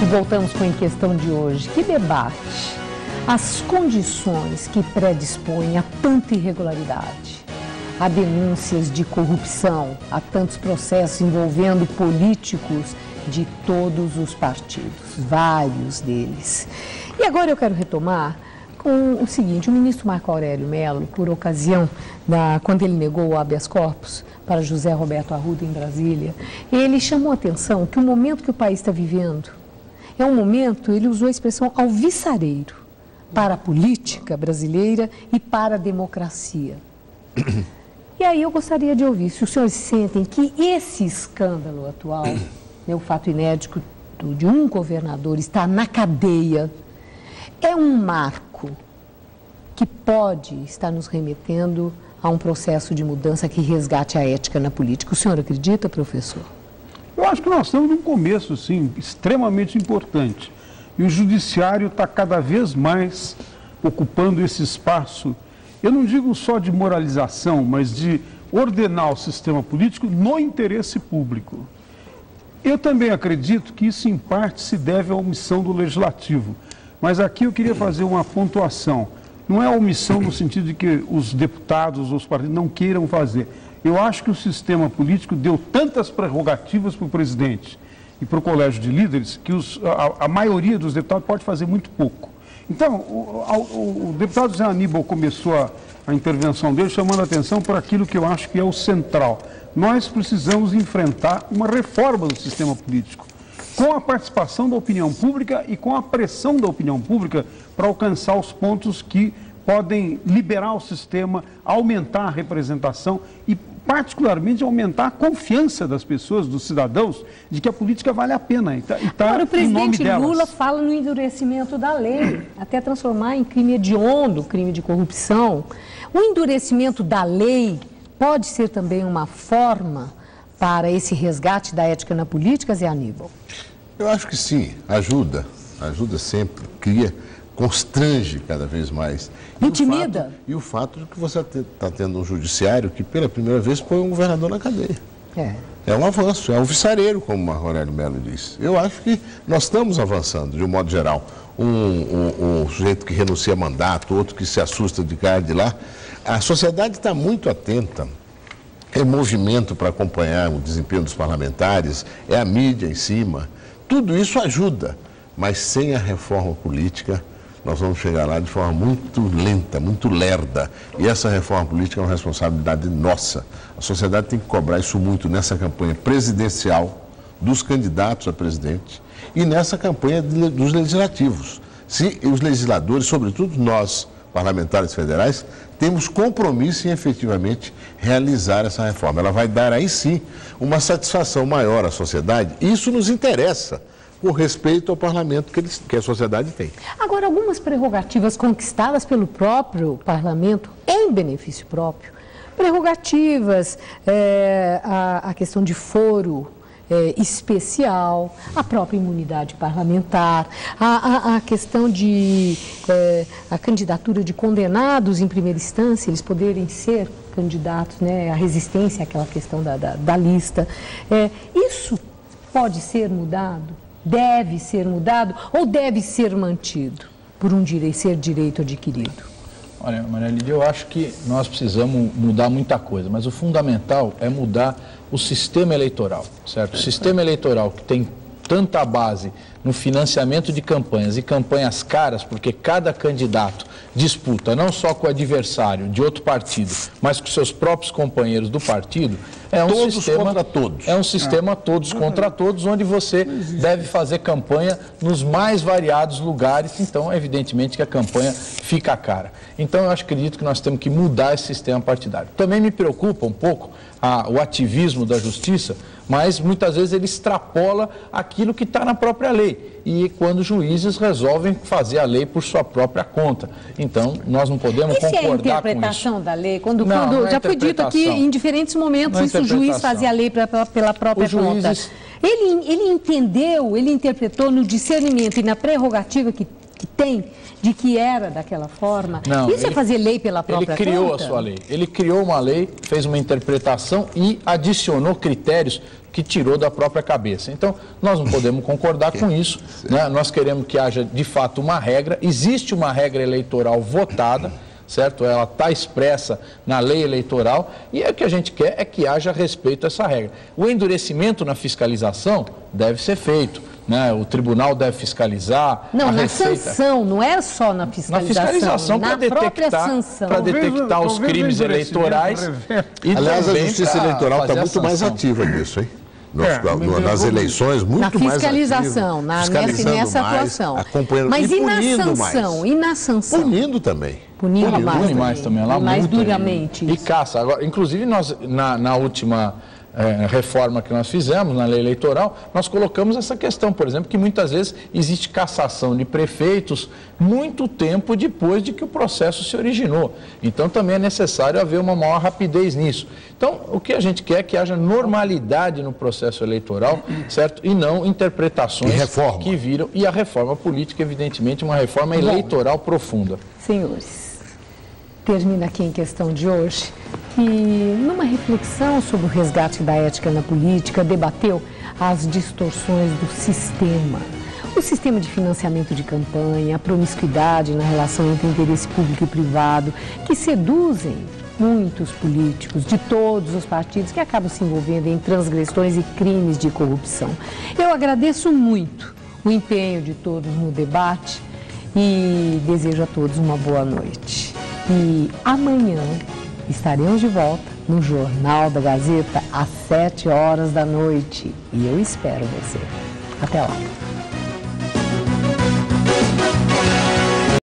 E voltamos com a Em Questão de hoje. Que debate? As condições que predispõem a tanta irregularidade, a denúncias de corrupção, a tantos processos envolvendo políticos de todos os partidos, vários deles. E agora eu quero retomar com o seguinte: o ministro Marco Aurélio Mello, por ocasião quando ele negou o habeas corpus para José Roberto Arruda em Brasília, ele chamou a atenção que o momento que o país está vivendo é um momento, ele usou a expressão alvissareiro, para a política brasileira e para a democracia. E aí eu gostaria de ouvir se os senhores sentem que esse escândalo atual, o fato inédito de um governador estar na cadeia, é um marco que pode estar nos remetendo a um processo de mudança que resgate a ética na política. O senhor acredita, professor? Eu acho que nós estamos num começo, sim, extremamente importante. E o judiciário está cada vez mais ocupando esse espaço, eu não digo só de moralização, mas de ordenar o sistema político no interesse público. Eu também acredito que isso, em parte, se deve à omissão do Legislativo. Mas aqui eu queria fazer uma pontuação. Não é omissão no sentido de que os deputados ou os partidos não queiram fazer. Eu acho que o sistema político deu tantas prerrogativas para o presidente e para o colégio de líderes que a maioria dos deputados pode fazer muito pouco. Então, o deputado Zé Aníbal começou a intervenção dele chamando a atenção por aquilo que eu acho que é o central. Nós precisamos enfrentar uma reforma do sistema político, com a participação da opinião pública e com a pressão da opinião pública para alcançar os pontos que podem liberar o sistema, aumentar a representação e, particularmente, aumentar a confiança das pessoas, dos cidadãos, de que a política vale a pena. Agora, o presidente Lula fala no endurecimento da lei, até transformar em crime hediondo, crime de corrupção. O endurecimento da lei pode ser também uma forma para esse resgate da ética na política, Zé Aníbal? Eu acho que sim, ajuda sempre, constrange cada vez mais. Intimida? E o fato de que você está tendo um judiciário que pela primeira vez põe um governador na cadeia. É um avanço, é um alvissareiro, como o Marco Aurélio Mello disse. Eu acho que nós estamos avançando, de um modo geral. Um sujeito que renuncia a mandato, outro que se assusta de cair de lá. A sociedade está muito atenta. É movimento para acompanhar o desempenho dos parlamentares, é a mídia em cima. Tudo isso ajuda, mas sem a reforma política, nós vamos chegar lá de forma muito lenta, muito lerda. E essa reforma política é uma responsabilidade nossa. A sociedade tem que cobrar isso muito nessa campanha presidencial dos candidatos a presidente e nessa campanha dos legislativos. Se os legisladores, sobretudo nós, parlamentares federais, temos compromisso em efetivamente realizar essa reforma. Ela vai dar aí sim uma satisfação maior à sociedade. Isso nos interessa, com respeito ao parlamento que a sociedade tem. Agora, algumas prerrogativas conquistadas pelo próprio parlamento em benefício próprio, prerrogativas, a questão de foro especial, a própria imunidade parlamentar, a questão de a candidatura de condenados em primeira instância, eles poderem ser candidatos, né, a resistência àquela questão da lista. Isso pode ser mudado? Deve ser mudado ou deve ser mantido por ser direito adquirido? Olha, Maria Lídia, eu acho que nós precisamos mudar muita coisa, mas o fundamental é mudar o sistema eleitoral, certo? O sistema eleitoral que tem tanta base no financiamento de campanhas e campanhas caras, porque cada candidato disputa não só com o adversário de outro partido, mas com seus próprios companheiros do partido, é um todos sistema contra todos. É um sistema todos contra todos, onde você deve fazer campanha nos mais variados lugares, então evidentemente que a campanha fica cara. Então eu acredito que nós temos que mudar esse sistema partidário. Também me preocupa um pouco o ativismo da justiça, mas muitas vezes ele extrapola aquilo que está na própria lei. E quando juízes resolvem fazer a lei por sua própria conta. Então, nós não podemos concordar com isso. Isso é a interpretação da lei? Quando já foi dito aqui, em diferentes momentos, isso o juiz fazia a lei pela própria conta. Ele entendeu, ele interpretou no discernimento e na prerrogativa que que tem de que era daquela forma? Não, isso é fazer lei pela própria conta? Ele criou a sua lei. Ele criou uma lei, fez uma interpretação e adicionou critérios que tirou da própria cabeça. Então, nós não podemos concordar com isso, né? Nós queremos que haja, de fato, uma regra. Existe uma regra eleitoral votada, certo? Ela está expressa na lei eleitoral e o que a gente quer é que haja respeito a essa regra. O endurecimento na fiscalização deve ser feito, né? O tribunal deve fiscalizar. Não, na sanção, não é só na fiscalização. Na fiscalização para detectar os crimes eleitorais. E aliás, a Justiça Eleitoral está muito mais ativa nisso, hein? Nas eleições, muito mais fiscalização, nessa atuação. Mas e na sanção? E na sanção? Punindo também. Punindo mais também. Lá mais duramente. E caça. Agora, inclusive, nós, na última reforma que nós fizemos na lei eleitoral, nós colocamos essa questão, por exemplo, que muitas vezes existe cassação de prefeitos muito tempo depois de que o processo se originou. Então também é necessário haver uma maior rapidez nisso. Então o que a gente quer é que haja normalidade no processo eleitoral, certo? E não interpretações que viram. E a reforma política, evidentemente, uma reforma eleitoral profunda. Senhores, termina aqui em questão de hoje, que numa reflexão sobre o resgate da ética na política, debateu as distorções do sistema. O sistema de financiamento de campanha, a promiscuidade na relação entre interesse público e privado, que seduzem muitos políticos de todos os partidos que acabam se envolvendo em transgressões e crimes de corrupção. Eu agradeço muito o empenho de todos no debate e desejo a todos uma boa noite. E amanhã estaremos de volta no Jornal da Gazeta às 7 horas da noite. E eu espero você. Até lá.